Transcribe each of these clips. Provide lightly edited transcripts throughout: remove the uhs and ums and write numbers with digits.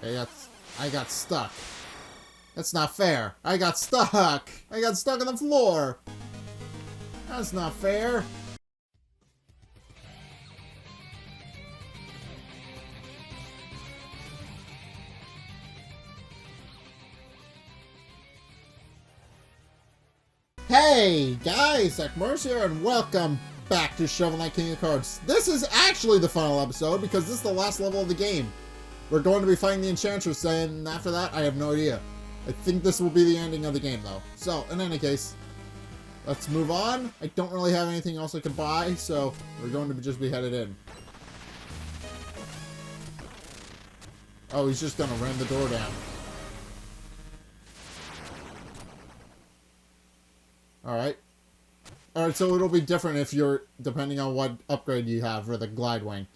I got stuck. That's not fair. I got stuck. I got stuck on the floor. That's not fair. Hey guys, Zack here, and welcome back to Shovel Knight King of Cards. This is actually the final episode because this is the last level of the game. We're going to be fighting the Enchantress, and after that, I have no idea. I think this will be the ending of the game, though. So, in any case, let's move on. I don't really have anything else I can buy, so we're going to just be headed in. Oh, he's just gonna ram the door down. Alright. Alright, so it'll be different if you're, depending on what upgrade you have for the glide wing.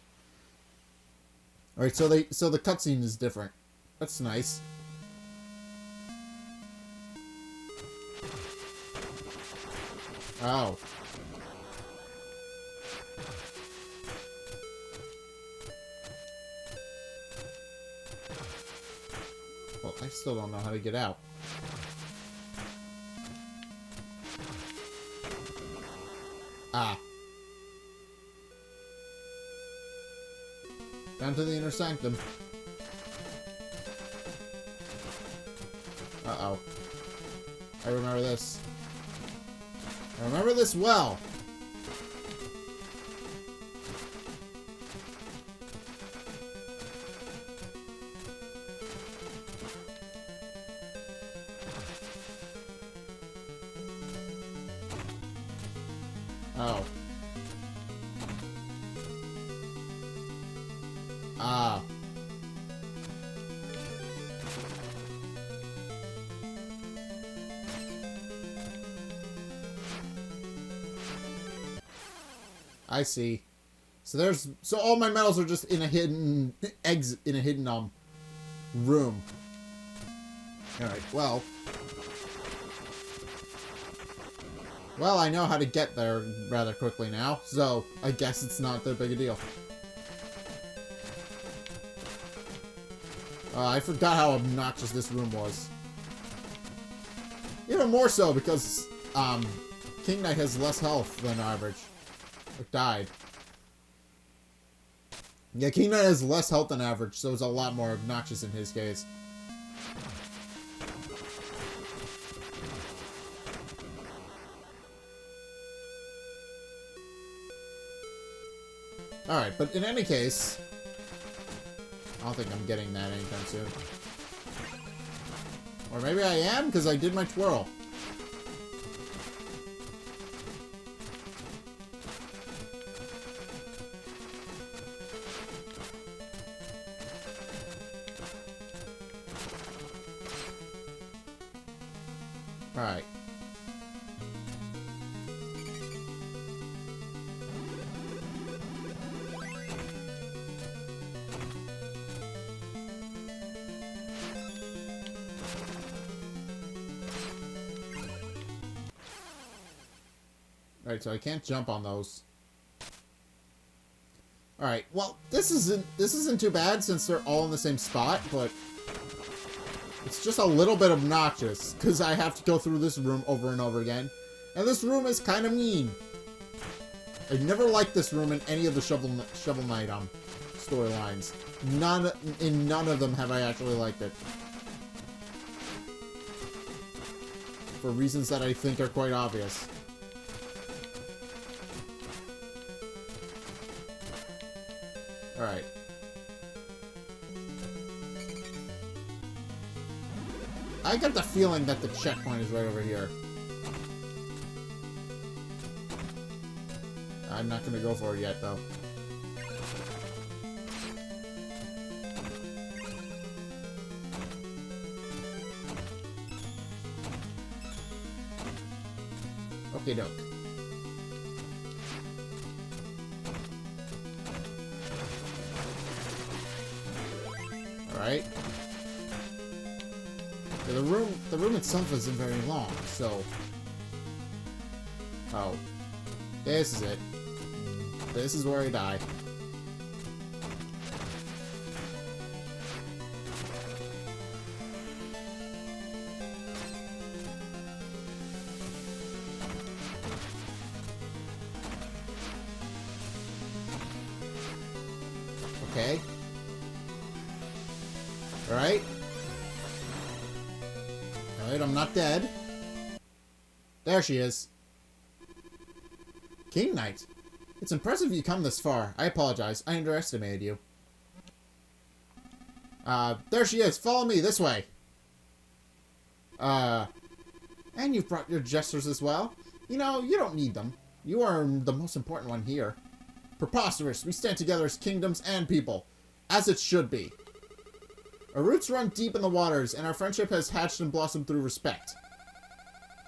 Alright, so the cutscene is different. That's nice. Oh. Well, I still don't know how to get out. Ah. Down to the inner sanctum. Uh-oh. I remember this. I remember this well. Oh. Ah. I see. So all my medals are just in a hidden exit, in a hidden room. Alright, well, I know how to get there rather quickly now, so I guess it's not that big a deal. I forgot how obnoxious this room was. Even more so because King Knight has less health than average. It died. Yeah, King Knight has less health than average, so it's a lot more obnoxious in his case. Alright, but in any case, I don't think I'm getting that anytime soon. Or maybe I am, because I did my twirl. Alright. Alright, so I can't jump on those. Alright, well, this isn't too bad since they're all in the same spot, but it's just a little bit obnoxious, because I have to go through this room over and over again. And this room is kind of mean. I've never liked this room in any of the Shovel Knight storylines. In none of them have I actually liked it. For reasons that I think are quite obvious. Alright. I got the feeling that the checkpoint is right over here. I'm not gonna go for it yet, though. Okay, doke. Alright. The room itself isn't very long, so... Oh. This is it. This is where I die. Okay. Alright. Alright, I'm not dead. There she is. King Knight. It's impressive you come this far. I apologize. I underestimated you. There she is. Follow me this way. And you've brought your gestures as well. You know, you don't need them. You are the most important one here. Preposterous. We stand together as kingdoms and people. As it should be. Our roots run deep in the waters, and our friendship has hatched and blossomed through respect.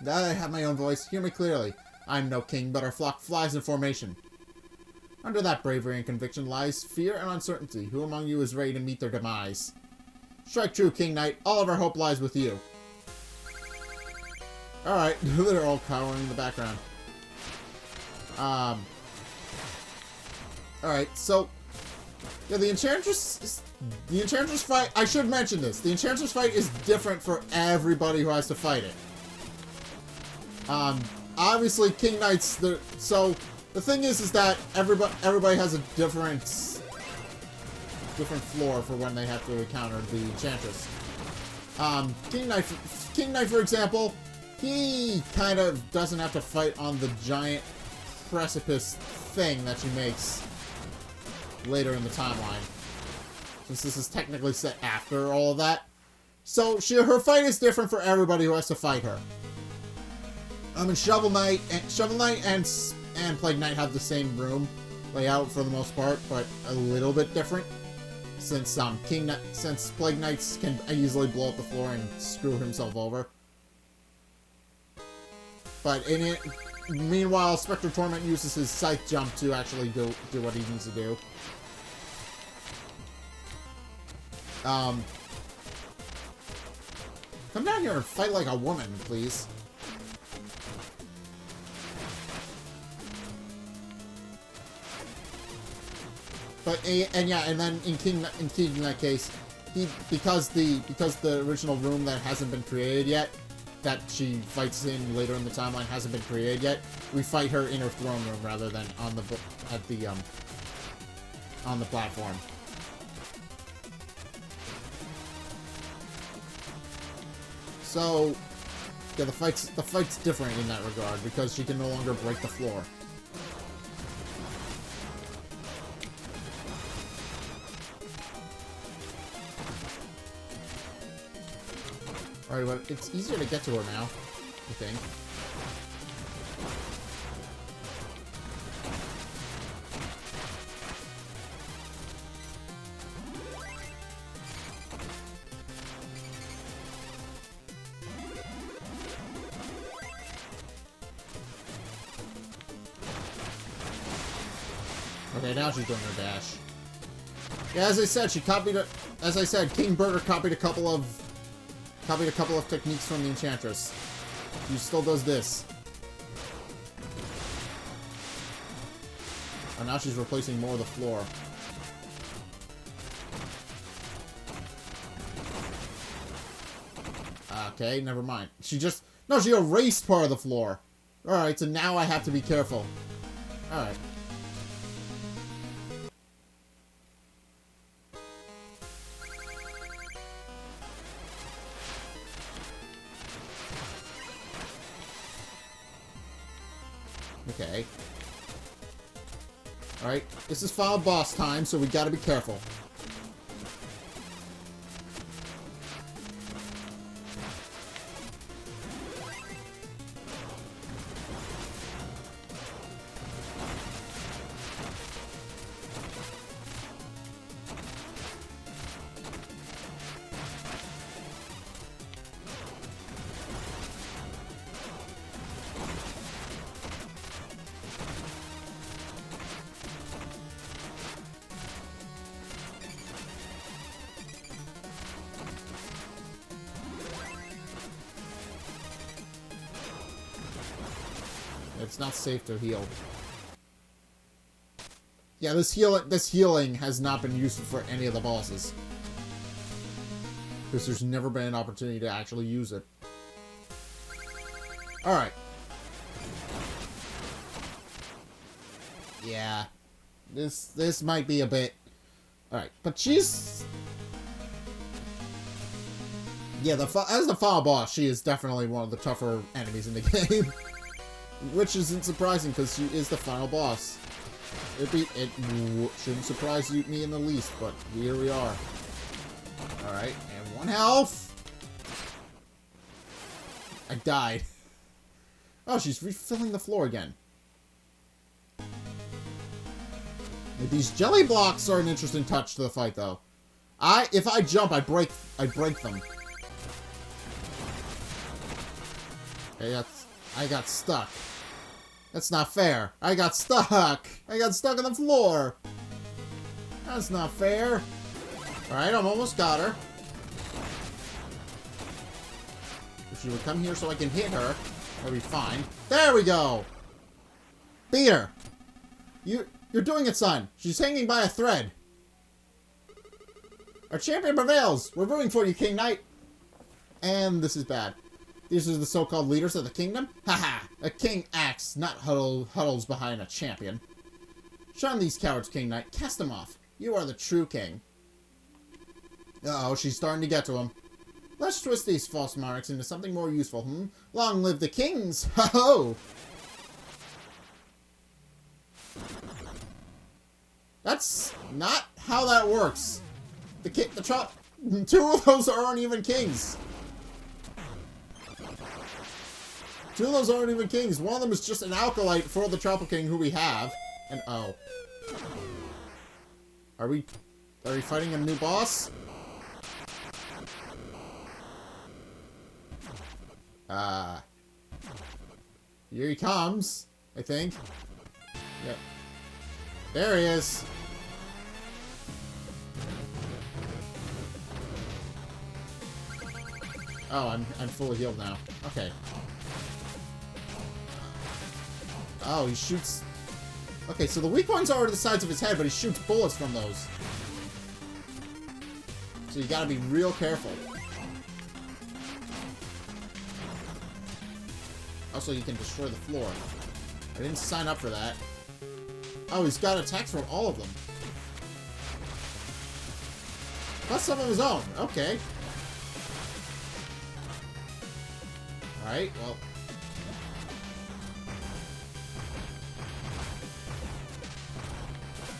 Now that I have my own voice, hear me clearly. I am no king, but our flock flies in formation. Under that bravery and conviction lies fear and uncertainty. Who among you is ready to meet their demise? Strike true, King Knight. All of our hope lies with you. Alright, they're all cowering in the background. Alright, so... yeah, the Enchantress fight... I should mention this. The Enchantress fight is different for everybody who has to fight it. Obviously, King Knight's... so, the thing is that everybody has a different floor for when they have to encounter the Enchantress. King Knight, for example... he kind of doesn't have to fight on the giant precipice thing that she makes later in the timeline. Since this is technically set after all of that. So, her fight is different for everybody who has to fight her. I mean, Shovel Knight and Plague Knight have the same room layout for the most part, but a little bit different. Since Plague Knights can easily blow up the floor and screw himself over. But meanwhile, Spectre Torment uses his Scythe Jump to actually do what he needs to do. Come down here and fight like a woman, please. But and then in King in that case, because the original room that hasn't been created yet, that she fights in later in the timeline hasn't been created yet, we fight her in her throne room rather than on the platform. So yeah, the fight's different in that regard because she can no longer break the floor. Alright, well, it's easier to get to her now, I think. Okay, now she's doing her dash. Yeah, as I said, King Burger copied a couple of techniques from the Enchantress. She still does this. Oh, now she's replacing more of the floor. Okay, never mind. She erased part of the floor. Alright, so now I have to be careful. Alright. Okay. Alright, this is final boss time, so we gotta be careful. It's not safe to heal. Yeah, this healing has not been useful for any of the bosses. Because there's never been an opportunity to actually use it. Alright. Yeah. This might be a bit Alright, but she's... Yeah, as the final boss, she is definitely one of the tougher enemies in the game. Which isn't surprising, because she is the final boss. It shouldn't surprise me in the least, but here we are. Alright, and 1 health! I died. Oh, she's refilling the floor again. These jelly blocks are an interesting touch to the fight, though. If I jump, I break them. Okay, I got stuck. That's not fair. I got stuck. I got stuck on the floor. That's not fair. Alright, I'm almost got her. If she would come here so I can hit her, that'd be fine. There we go! Beat her! You're doing it, son. She's hanging by a thread. Our champion prevails. We're rooting for you, King Knight. And this is bad. These are the so-called leaders of the kingdom? Haha! A king acts, not huddles behind a champion. Shun these cowards, King Knight. Cast them off. You are the true king. Uh-oh, she's starting to get to him. Let's twist these false monarchs into something more useful, hmm? Long live the kings! Ho-ho! That's not how that works. Two of those aren't even kings. Two of those aren't even kings. One of them is just an acolyte for the TROUPPLE King who we have. And oh. Are we fighting a new boss? Here he comes, I think. Yep. There he is. Oh, I'm fully healed now. Okay. Oh, he shoots... Okay, so the weak points are to the sides of his head, but he shoots bullets from those. So you gotta be real careful. Also, you can destroy the floor. I didn't sign up for that. Oh, he's got attacks from all of them. Plus some of his own. Okay. Alright, well...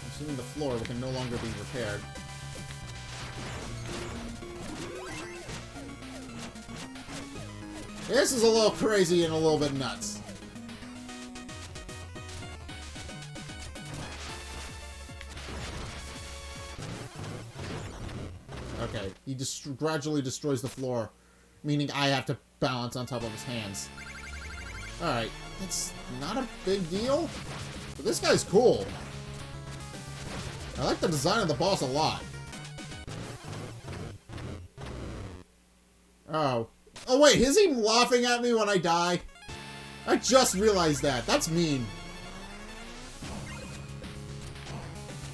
Assuming the floor can no longer be repaired. This is a little crazy and a little bit nuts. Okay, he gradually destroys the floor, meaning I have to balance on top of his hands. Alright, that's not a big deal, but this guy's cool. I like the design of the boss a lot. Oh. Oh wait, is he laughing at me when I die? I just realized that. That's mean.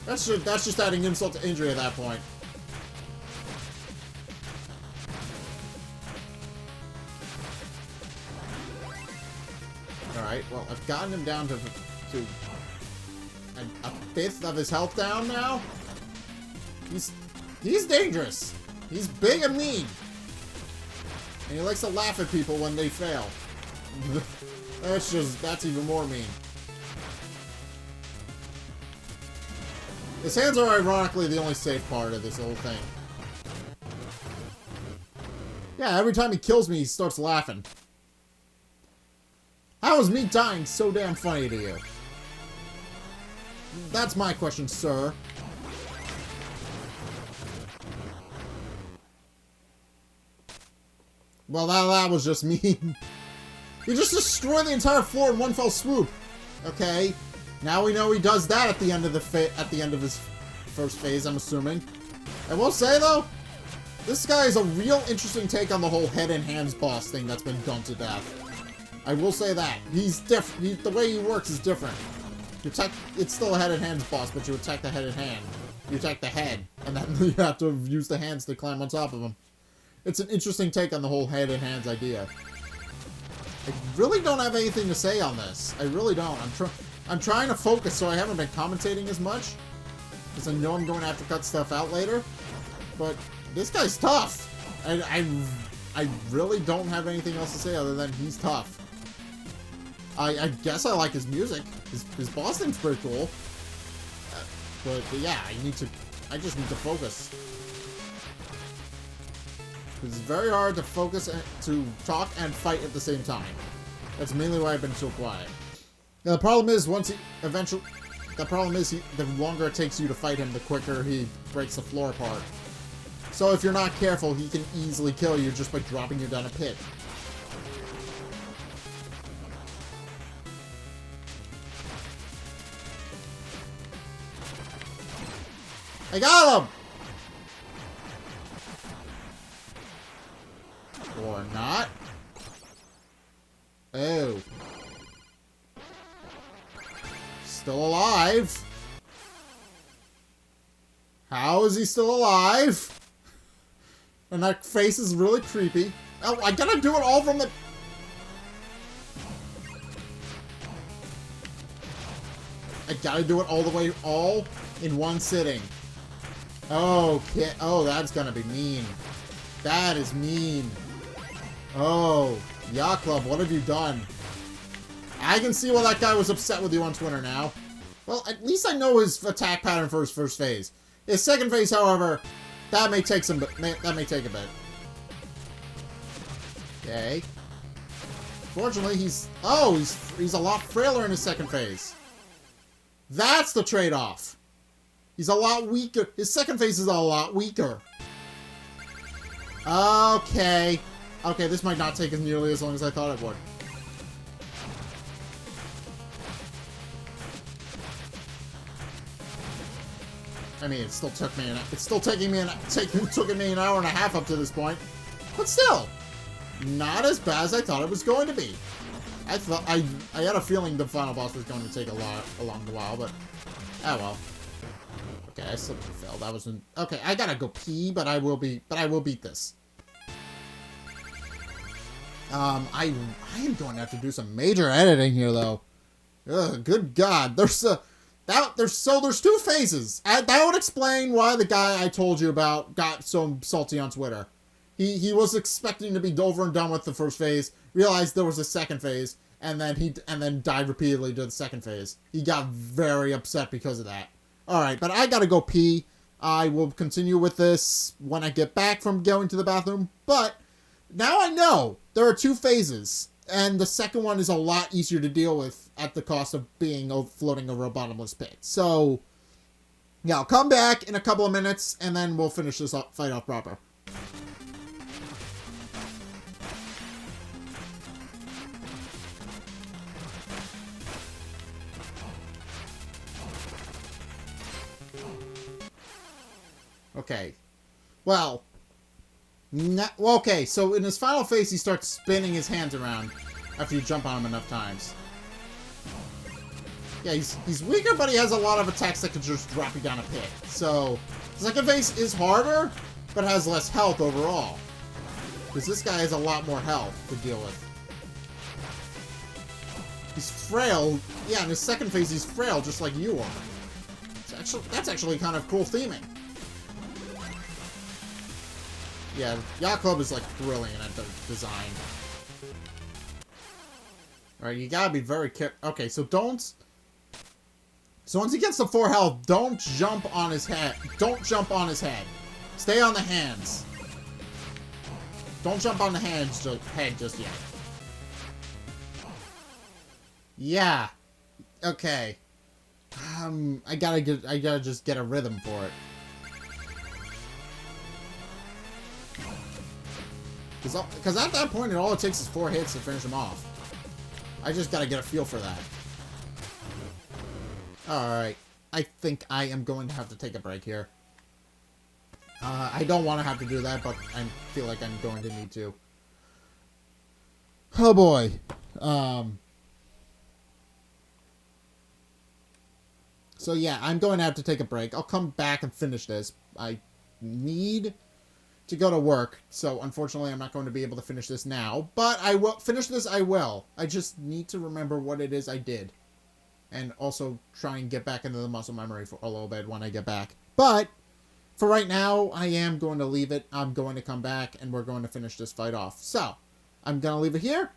That's just adding insult to injury at that point. Alright, well, I've gotten him down to a fifth of his health down now. He's dangerous. He's big and mean. And he likes to laugh at people when they fail. That's even more mean. His hands are ironically the only safe part of this whole thing. Yeah, every time he kills me, he starts laughing. How is me dying so damn funny to you? That's my question, sir. Well, that was just mean. He just destroyed the entire floor in one fell swoop. Okay, now we know he does that at the end of his first phase, I'm assuming. I will say though, this guy is a real interesting take on the whole head and hands boss thing that's been done to death. I will say that he's different. The way he works is different. You attack. It's still a head and hands boss, but you attack the head and hand. You attack the head, and then you have to use the hands to climb on top of him. It's an interesting take on the whole head and hands idea. I really don't have anything to say on this. I really don't. I'm trying to focus, so I haven't been commentating as much. because I know I'm going to have to cut stuff out later. But this guy's tough. I really don't have anything else to say other than he's tough. I guess I like his music. His boss thing's pretty cool. But yeah, I just need to focus. It's very hard to focus and to talk and fight at the same time. That's mainly why I've been so quiet. Now, the problem is the longer it takes you to fight him, the quicker he breaks the floor apart. So if you're not careful, he can easily kill you just by dropping you down a pit. I got him! Or not. Oh. Still alive. How is he still alive? And that face is really creepy. Oh, I gotta do it all from the... I gotta do it all the way, all in one sitting. Okay. Oh, that's gonna be mean. That is mean. Oh, Yacht Club, what have you done? I can see why that guy was upset with you on Twitter now. Well, at least I know his attack pattern for his first phase. His second phase, however, that may take a bit. Okay. Fortunately, he's a lot frailer in his second phase. That's the trade-off. He's a lot weaker. His second phase is a lot weaker. Okay. Okay, this might not take as nearly as long as I thought it would. I mean, it still took me taking me an hour and a half up to this point. But still, not as bad as I thought it was going to be. I had a feeling the final boss was going to take a long while, but oh well. Okay, I slipped and fell. That wasn't okay. I gotta go pee, but I will beat this. I am going to have to do some major editing here, though. Ugh, good God, there's two phases. That would explain why the guy I told you about got so salty on Twitter. He was expecting to be over and done with the first phase, realized there was a second phase, and then died repeatedly to the second phase. He got very upset because of that. Alright, but I gotta go pee. I will continue with this when I get back from going to the bathroom, but now I know there are two phases, and the second one is a lot easier to deal with at the cost of floating over a bottomless pit. So, yeah, I'll come back in a couple of minutes, and then we'll finish this fight off proper. Okay. Well, okay, so in his final phase, he starts spinning his hands around after you jump on him enough times. Yeah, he's weaker, but he has a lot of attacks that could just drop you down a pit. So, the second phase is harder, but has less health overall. Because this guy has a lot more health to deal with. He's frail. Yeah, in his second phase, he's frail, just like you are. That's actually kind of cool theming. Yeah, Yacht Club is, like, brilliant at the design. Alright, you gotta be very careful. Okay, so don't... So once he gets to 4 health, don't jump on his head. Don't jump on his head. Stay on the hands. Don't jump on the head just yet. Yeah. Okay. I gotta just get a rhythm for it. Because at that point, all it takes is 4 hits to finish him off. I just gotta get a feel for that. Alright. I think I am going to have to take a break here. I don't want to have to do that, but I feel like I'm going to need to. Oh boy. So yeah, I'm going to have to take a break. I'll come back and finish this. I need to go to work, so unfortunately I'm not going to be able to finish this now, but I will finish this. I will. I just need to remember what it is I did, and also try and get back into the muscle memory for a little bit when I get back. But for right now, I am going to leave it. I'm going to come back, and we're going to finish this fight off. So, I'm going to leave it here,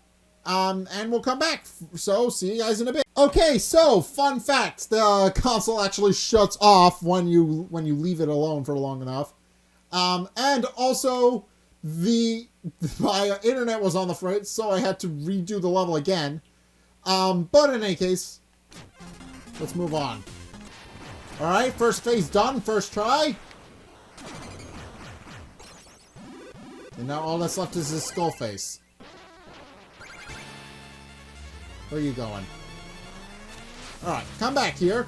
and we'll come back. So, see you guys in a bit. Okay, so, fun fact. The console actually shuts off when you leave it alone for long enough. And also, my internet was on the fritz, so I had to redo the level again. But in any case, let's move on. Alright, first phase done, first try. And now all that's left is his skull face. Where are you going? Alright, come back here.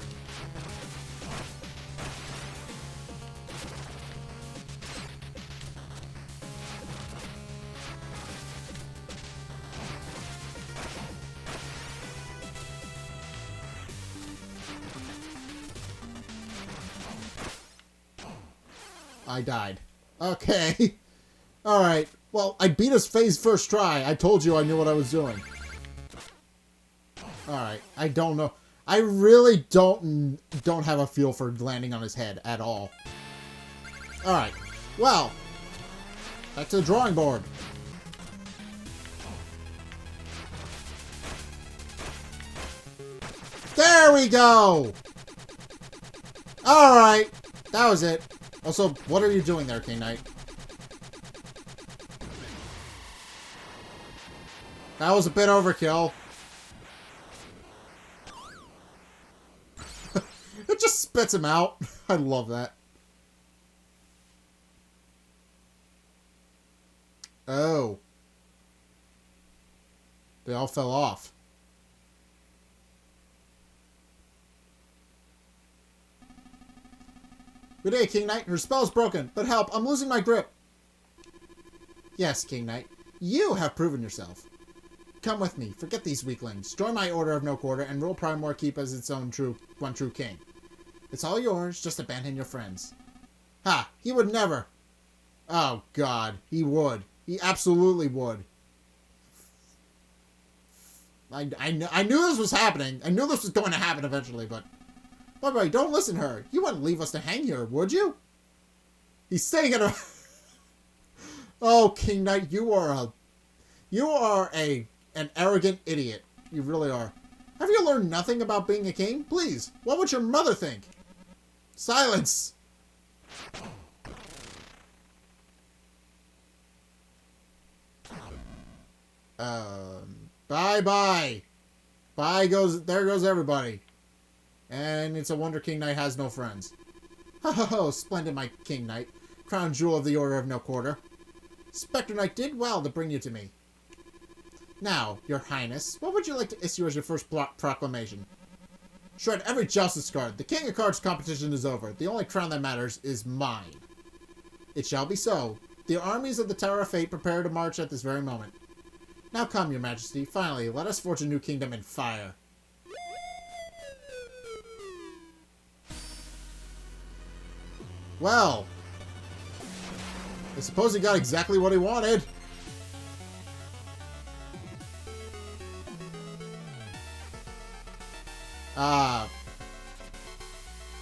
I died. Okay. Alright. Well, I beat his phase first try. I told you I knew what I was doing. Alright. I don't know. I really don't have a feel for landing on his head at all. Alright. Well. Back to the drawing board. There we go! Alright. That was it. Also, what are you doing there, King Knight? That was a bit overkill. It just spits him out. I love that. Oh. They all fell off. Good day, King Knight. Her spell's broken, but help, I'm losing my grip. Yes, King Knight. You have proven yourself. Come with me. Forget these weaklings. Join my Order of No Quarter and rule Primor Keep as its own one true king. It's all yours. Just abandon your friends. Ha! He would never. Oh, God. He would. He absolutely would. I knew this was happening. I knew this was going to happen eventually, but... By the way, don't listen to her. You wouldn't leave us to hang here, would you? He's saying it... Oh, King Knight, you are an arrogant idiot. You really are. Have you learned nothing about being a king? Please, what would your mother think? Silence! Bye-bye. There goes everybody. And it's a wonder King Knight has no friends. Ho ho ho, splendid, my King Knight. Crown jewel of the Order of No Quarter. Spectre Knight did well to bring you to me. Now, your highness, what would you like to issue as your first proclamation? Shred every justice card. The King of Cards competition is over. The only crown that matters is mine. It shall be so. The armies of the Tower of Fate prepare to march at this very moment. Now come, your majesty. Finally, let us forge a new kingdom in fire. Well, I suppose he got exactly what he wanted.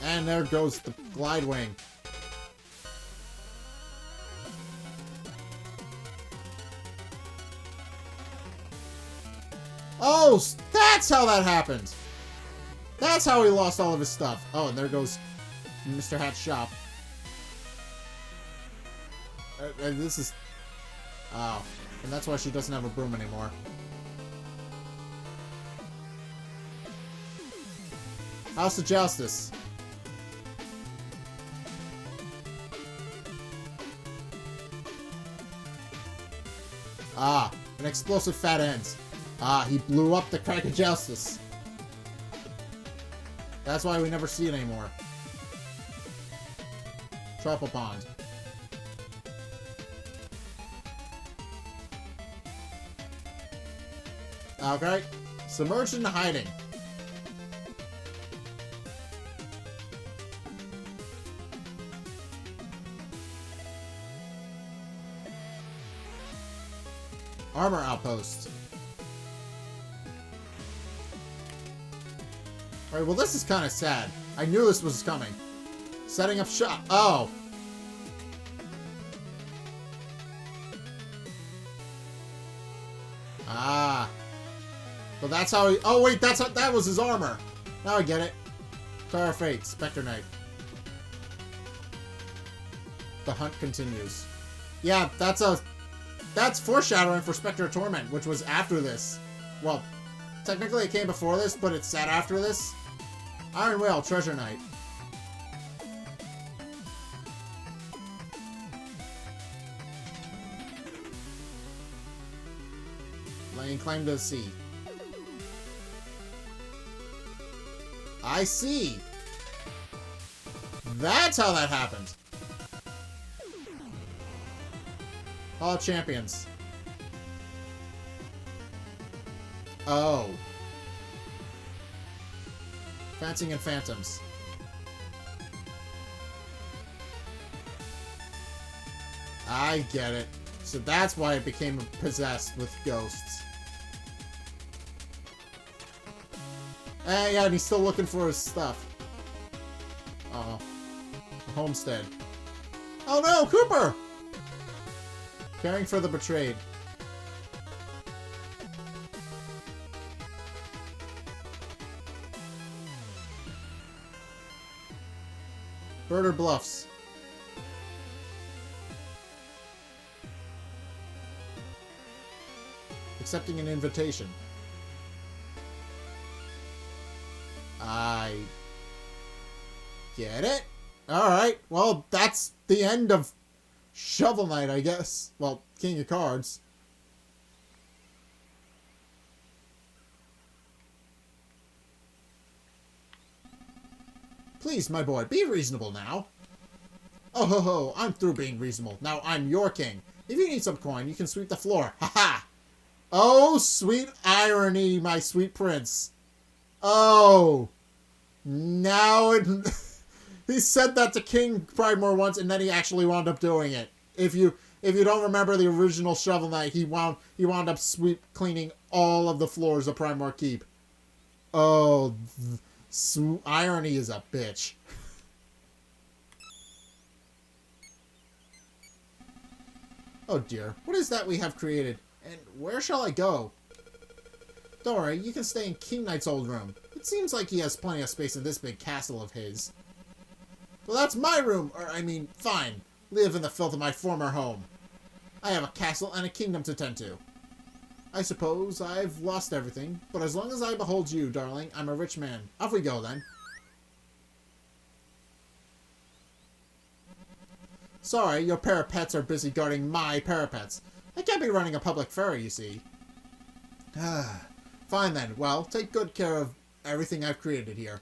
And there goes the glide wing. Oh, that's how that happened. That's how he lost all of his stuff. Oh, and there goes Mr. Hat's shop. And this is... Oh. And that's why she doesn't have a broom anymore. House of Justice. Ah. An explosive fat ends. Ah, he blew up the Crack of Justice. That's why we never see it anymore. Trouble Pond. Okay. Submerged into hiding. Armor outpost. Alright, well this is kind of sad. I knew this was coming. Setting up shop. Oh. Ah. So that's how he... Oh wait, that was his armor. Now I get it. Tower of Fate, Specter Knight. The hunt continues. Yeah, that's foreshadowing for Specter of Torment, which was after this. Well, technically it came before this, but it's set after this. Iron Whale, Treasure Knight. Laying claim to the sea. I see. That's how that happened. All champions. Oh. Fencing and Phantoms. I get it. So that's why it became possessed with ghosts. Yeah, and he's still looking for his stuff. Oh. Homestead. Oh no, Cooper! Caring for the betrayed. Birder Bluffs. Accepting an invitation. I get it. Alright, well, that's the end of Shovel Knight, I guess. Well, King of Cards. Please, my boy, be reasonable now. Oh ho ho, I'm through being reasonable. Now I'm your king. If you need some coin, you can sweep the floor. Ha ha! Oh, sweet irony, my sweet prince. Oh. Now it... He said that to King Pridemore once, and then he actually wound up doing it. If you don't remember the original Shovel Knight, he wound up cleaning all of the floors of Pridemore Keep. Oh, irony is a bitch. Oh dear, what is that we have created? And where shall I go? Don't worry, you can stay in King Knight's old room. It seems like he has plenty of space in this big castle of his. Well, that's my room, or I mean, fine. Live in the filth of my former home. I have a castle and a kingdom to tend to. I suppose I've lost everything, but as long as I behold you, darling, I'm a rich man. Off we go, then. Sorry, your parapets are busy guarding my parapets. I can't be running a public ferry, you see. Fine, then. Well, take good care of everything I've created here.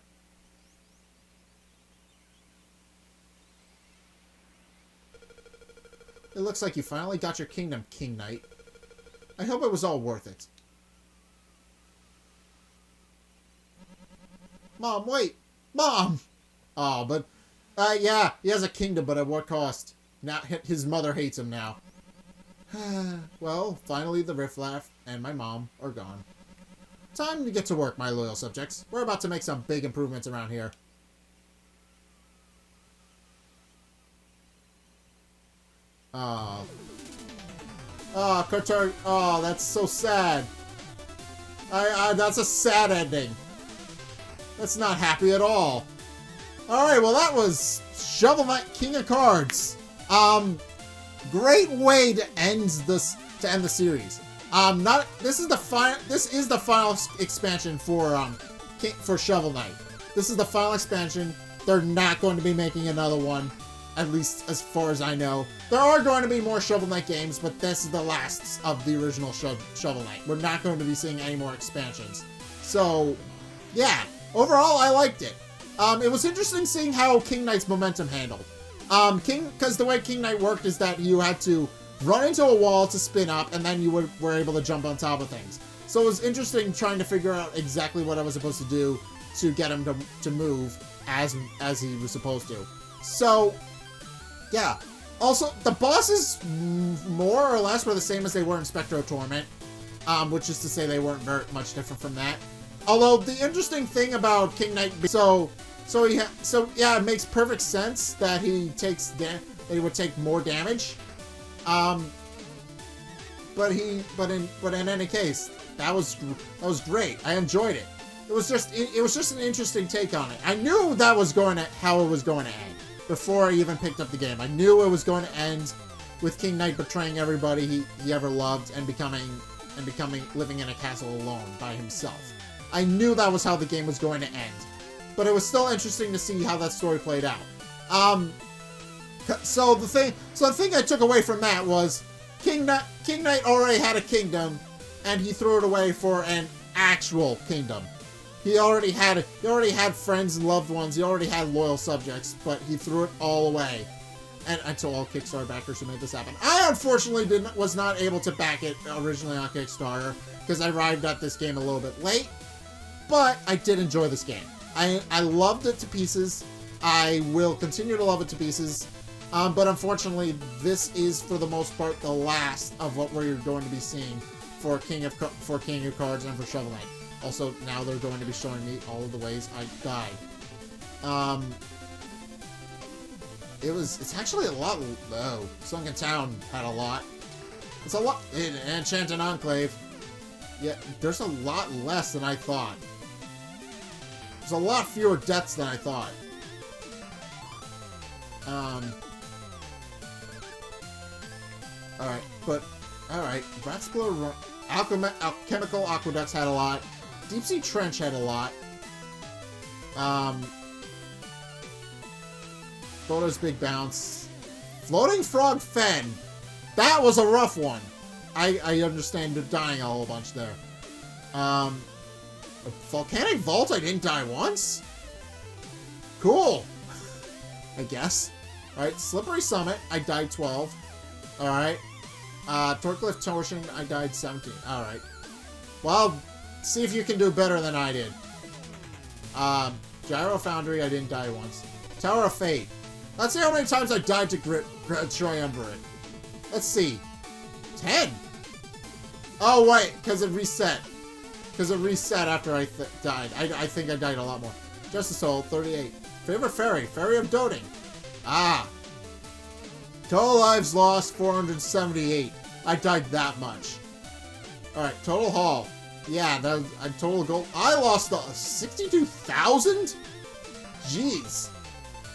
It looks like you finally got your kingdom, King Knight. I hope it was all worth it. Mom, wait! Mom! Oh, but... yeah, he has a kingdom, but at what cost? Now, his mother hates him now. Well, finally the Rifflaff and my mom are gone. Time to get to work, my loyal subjects. We're about to make some big improvements around here. Oh. Oh, Kotar. Oh, that's so sad. That's a sad ending. That's not happy at all. Alright, well that was Shovel Knight King of Cards. Great way to end the series. This is the final expansion for Shovel Knight. This is the final expansion. They're not going to be making another one. At least as far as I know. There are going to be more Shovel Knight games, but this is the last of the original Shovel Knight. We're not going to be seeing any more expansions. So, yeah. Overall, I liked it. It was interesting seeing how King Knight's momentum handled. Because the way King Knight worked is that you had to run into a wall to spin up, and then you were able to jump on top of things. So it was interesting trying to figure out exactly what I was supposed to do to get him to move as he was supposed to. So... yeah. Also, the bosses more or less were the same as they were in Specter of Torment. Which is to say they weren't very much different from that. Although the interesting thing about King Knight, so yeah, it makes perfect sense that he would take more damage. But in any case, that was great. I enjoyed it. It was just an interesting take on it. I knew that was how it was going to end before I even picked up the game. I knew it was going to end with King Knight betraying everybody he ever loved and living in a castle alone by himself. I knew that was how the game was going to end, but it was still interesting to see how that story played out. So the thing I took away from that was King Knight already had a kingdom, and he threw it away for an actual kingdom. He already had friends and loved ones. He already had loyal subjects, but he threw it all away. And to all Kickstarter backers who made this happen. I unfortunately was not able to back it originally on Kickstarter because I arrived at this game a little bit late. But I did enjoy this game. I loved it to pieces. I will continue to love it to pieces. But unfortunately, this is for the most part the last of what we're going to be seeing for King of Cards and for Shovel Knight. Also, now they're going to be showing me all of the ways I died. It's actually a lot. Oh, Sunken Town had a lot. It's a lot. Enchanted Enclave. Yeah, there's a lot less than I thought. There's a lot fewer deaths than I thought. Alright. Ratsplow, Alchemical Aqueducts had a lot. Deep Sea Trench had a lot. Bodo's Big Bounce. Floating Frog Fen. That was a rough one. I understand dying a whole bunch there. Volcanic Vault, I didn't die once? Cool. I guess. Alright, Slippery Summit, I died 12. Alright. Torcliff Torsion, I died 17. Alright. Well, see if you can do better than I did. Gyro Foundry, I didn't die once. Tower of Fate. Let's see how many times I died to Triumvirate. Let's see. 10. Oh, wait, because it reset. Because it reset after I died. I think I died a lot more. Justice Soul, 38. Favorite Fairy, Fairy of Doting. Ah. Total lives lost, 478. I died that much. Alright, total haul. Yeah, total gold. I lost 62,000? Jeez.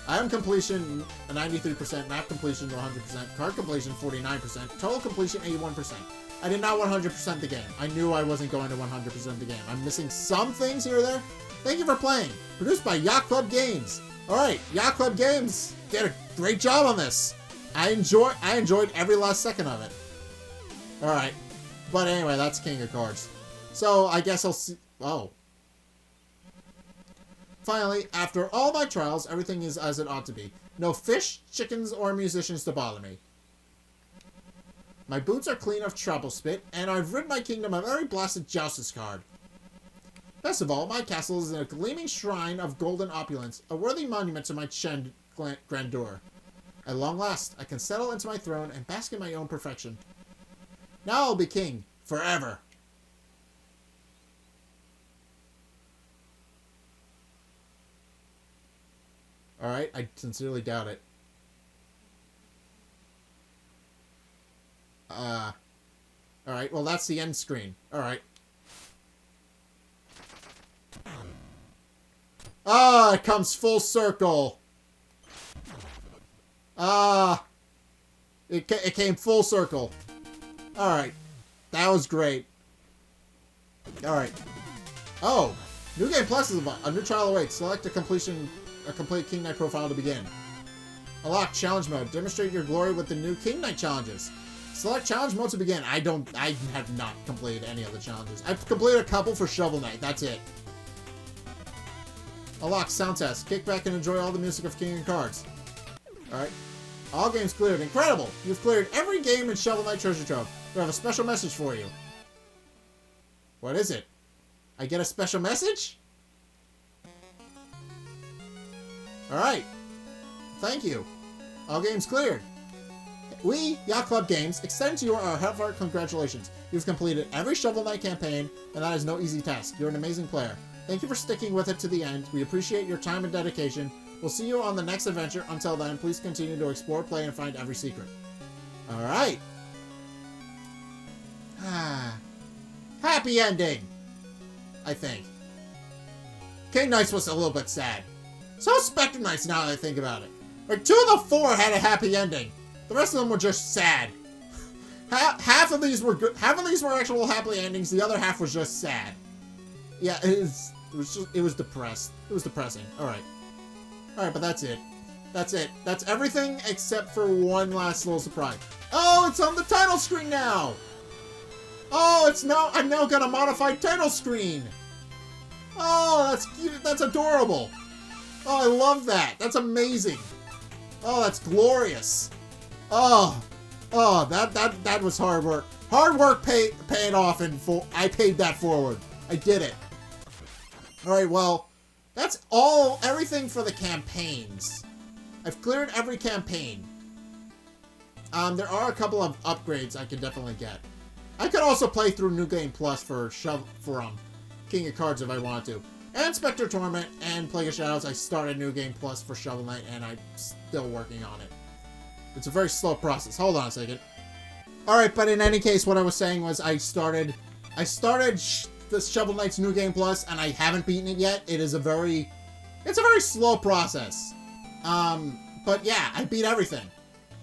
Item completion, 93%. Map completion, 100%. Card completion, 49%. Total completion, 81%. I did not 100% the game. I knew I wasn't going to 100% the game. I'm missing some things here or there. Thank you for playing. Produced by Yacht Club Games. Alright, Yacht Club Games did a great job on this. I enjoyed every last second of it. Alright. But anyway, that's King of Cards. So, I guess I'll see... Oh. Finally, after all my trials, everything is as it ought to be. No fish, chickens, or musicians to bother me. My boots are clean of trouble spit, and I've rid my kingdom of every blasted joustus card. Best of all, my castle is in a gleaming shrine of golden opulence, a worthy monument to my grandeur. At long last, I can settle into my throne and bask in my own perfection. Now I'll be king, forever. Alright, I sincerely doubt it. Alright, well that's the end screen. Alright. Ah, it comes full circle. Ah. It came full circle. Alright. That was great. Alright. Oh. New Game Plus is a new trial awaits. Select a complete King Knight profile to begin. Unlock Challenge Mode. Demonstrate your glory with the new King Knight challenges. Select Challenge Mode to begin. I have not completed any of the challenges. I've completed a couple for Shovel Knight. That's it. Unlock Sound Test. Kick back and enjoy all the music of King of Cards. Alright. All games cleared. Incredible! You've cleared every game in Shovel Knight Treasure Trove. We have a special message for you. What is it? I get a special message? Alright. Thank you. All games cleared. we, Yacht Club Games, extend to you our heartfelt congratulations. You've completed every Shovel Knight campaign, and that is no easy task. You're an amazing player. Thank you for sticking with it to the end. We appreciate your time and dedication. We'll see you on the next adventure. Until then, please continue to explore, play, and find every secret. Alright. Happy ending, I think. King Knights was a little bit sad. So Spectre Knights, now that I think about it. Like, 2 of the 4 had a happy ending. The rest of them were just sad. Half of these were good. Half of these were actual happy endings. The other half was just sad. Yeah, it was depressed. It was depressing. Alright. Alright, but that's it. That's it. That's everything except for one last little surprise. Oh, it's on the title screen now! Oh, it's now, I've now got a modified title screen! Oh, that's cute. That's adorable. Oh, I love that. That's amazing. Oh, that's glorious. Oh, that was hard work. Hard work paid off in full. I paid that forward. I did it. Alright, well, that's everything for the campaigns. I've cleared every campaign. There are a couple of upgrades I can definitely get. I could also play through New Game Plus for King of Cards if I wanted to. And Spectre Torment and Plague of Shadows, I started New Game Plus for Shovel Knight, and I'm still working on it. It's a very slow process. Hold on a second. Alright, but in any case, what I was saying was I started this Shovel Knight's New Game Plus, and I haven't beaten it yet. It's a very slow process. But yeah, I beat everything.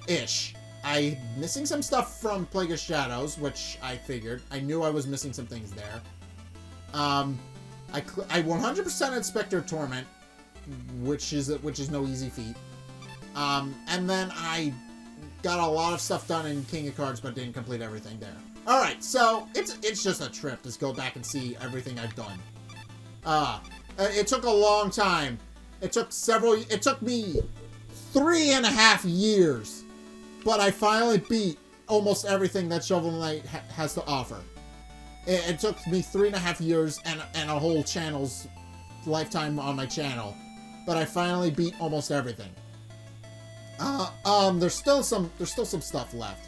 Ish. I'm missing some stuff from Plague of Shadows, which I figured. I knew I was missing some things there. I 100%ed Spectre Torment, which is no easy feat. And then I got a lot of stuff done in King of Cards, but didn't complete everything there. Alright, so it's just a trip to go back and see everything I've done. It took a long time. It took me 3.5 years, but I finally beat almost everything that Shovel Knight has to offer. It took me 3.5 years and a whole channel's lifetime on my channel, but I finally beat almost everything. There's still some stuff left.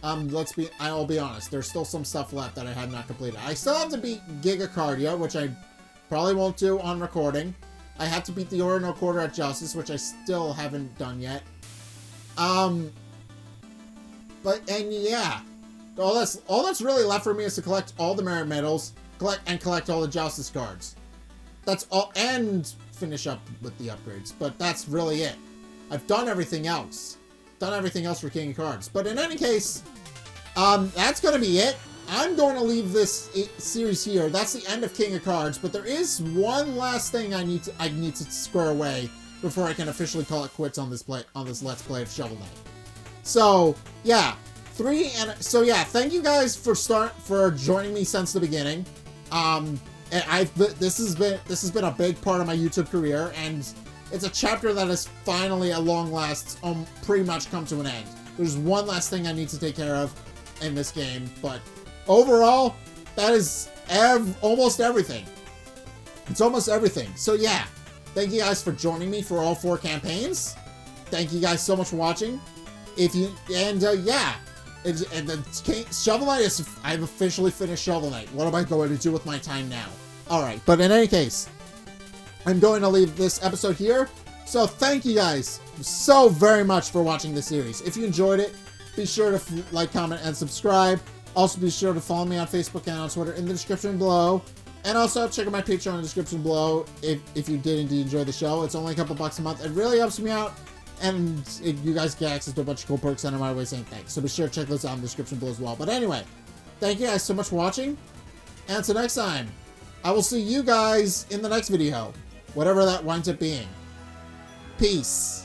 I'll be honest, there's still some stuff left that I have not completed. I still have to beat Gigacardia, which I probably won't do on recording. I have to beat the Ordinal Quarter at Justice, which I still haven't done yet. And yeah. All that's really left for me is to collect all the merit medals, collect all the Justice cards. That's all, and finish up with the upgrades. But that's really it. I've done everything else. Done everything else for King of Cards. But in any case, that's gonna be it. I'm going to leave this series here. That's the end of King of Cards. But there is one last thing I need to square away before I can officially call it quits on this Let's Play of Shovel Knight. So yeah. Thank you guys for joining me since the beginning. This has been a big part of my YouTube career, and it's a chapter that has finally, at long last, pretty much come to an end. There's one last thing I need to take care of in this game, but overall, that is almost everything. It's almost everything. So yeah, thank you guys for joining me for all 4 campaigns. Thank you guys so much for watching. Yeah. Shovel Knight is... I've officially finished Shovel Knight. What am I going to do with my time now? Alright, but in any case, I'm going to leave this episode here. So thank you guys so very much for watching this series. If you enjoyed it, be sure to like, comment, and subscribe. Also be sure to follow me on Facebook and on Twitter in the description below. And also check out my Patreon in the description below if you did indeed enjoy the show. It's only a couple bucks a month. It really helps me out. And you guys get access to a bunch of cool perks and I'm my way saying thanks. So be sure to check those out in the description below as well. But anyway, thank you guys so much for watching. And until next time, I will see you guys in the next video. Whatever that winds up being. Peace.